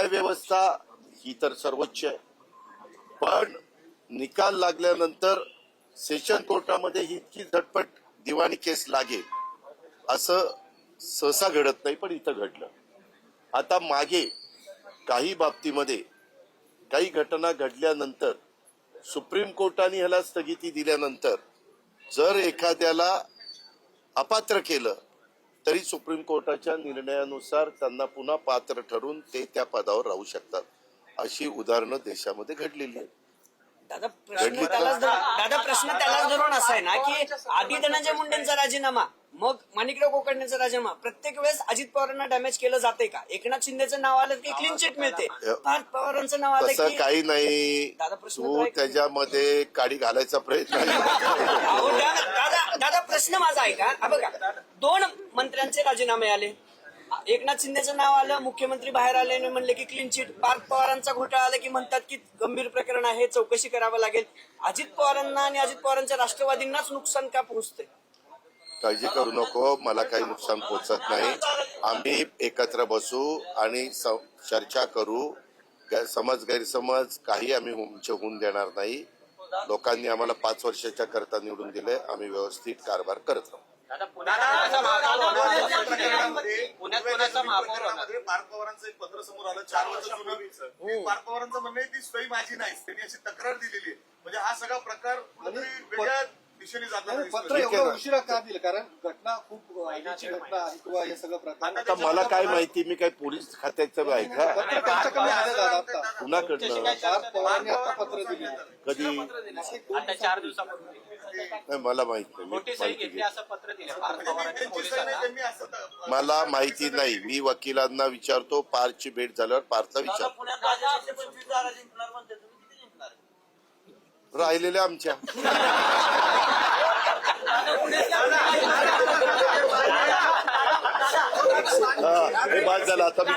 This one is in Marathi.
न्यायव्यवस्था ही तर सर्वोच्च आहे, पण निकाल लागल्यानंतर सेशन कोर्टामध्ये ही इतकी झटपट दिवाणी केस लागेल असं सहसा घडत नाही, पण इथं घडलं. आता मागे काही बाबतीमध्ये काही घटना घडल्यानंतर सुप्रीम कोर्टाने ह्याला स्थगिती दिल्यानंतर जर एखाद्याला अपात्र केलं तरी सुप्रीम कोर्टाच्या निर्णयानुसार त्यांना पुन्हा पात्र ठरून ते त्या पदावर राहू शकतात. अशी उदाहरणं देशामध्ये घडलेली आहेत. दादा प्रश्न त्यालाच धरून असा आहे ना की आधी धनंजय मुंडेंचा राजीनामा मग माणिकराव कोकाटेंचा राजीनामा प्रत्येक वेळेस अजित पवारांना डॅमेज केलं जाते का? एकनाथ शिंदेचं नाव आलं की क्लीन चिट मिळते, पार्थ पवारांचं नाव आलं तसं की काही नाही. तू त्याच्यामध्ये काडी घालायचा प्रयत्न दादा प्रश्न माझा आहे का? बघा, 2 मंत्र्यांचे राजीनामे आले, एकनाथ शिंदेचं नाव आलं, मुख्यमंत्री बाहेर आले आणि म्हणले की क्लीन चिट. पार्थ पवारांचा घोटाळा आला की म्हणतात की गंभीर प्रकरण आहे, चौकशी करावं लागेल. अजित पवारांना आणि अजित पवारांच्या राष्ट्रवादींनाच नुकसान का पोहोचते? काळजी करू नको, मला काही नुकसान पोहोचत नाही. आम्ही एकत्र बसू आणि चर्चा करू. समज गैरसमज काही आम्ही होऊन देणार नाही. लोकांनी आम्हाला 5 वर्षाच्या करता निवडून दिले, आम्ही व्यवस्थित कारभार करत राहू. पुण्यात पार्थ पवारांचं एक पत्र समोर आलं 4 वर्ष जुनं. पार्थ पवारांचं म्हणणं आहे ती सही माझी नाही, त्यांनी अशी तक्रार दिलेली आहे. म्हणजे हा सगळा प्रकार वेगळ्या दिशेने जातो. पत्र एवढं उशिरा का दिलं? कारण घटना खूप आधीची घटना आहे किंवा हे सगळं प्रकार. आता मला काय माहिती, मी काय पोलीस खात्याचं आहे का? कुणाकडनं? पार्थ पवारांनी आता पत्र दिले. कधी? 4 दिवसापूर्वी नाही, मला माहिती मोठी सही घेतली असं पत्र दिलं पार्थ पवारांनी पोलिसांना. मला माहिती नाही. मी वकिलांना विचारतो. पार्थची भेट झाल्यावर पार्थला विचारतो. राहिलेल्या आमच्या हे बाद झालं. आता मी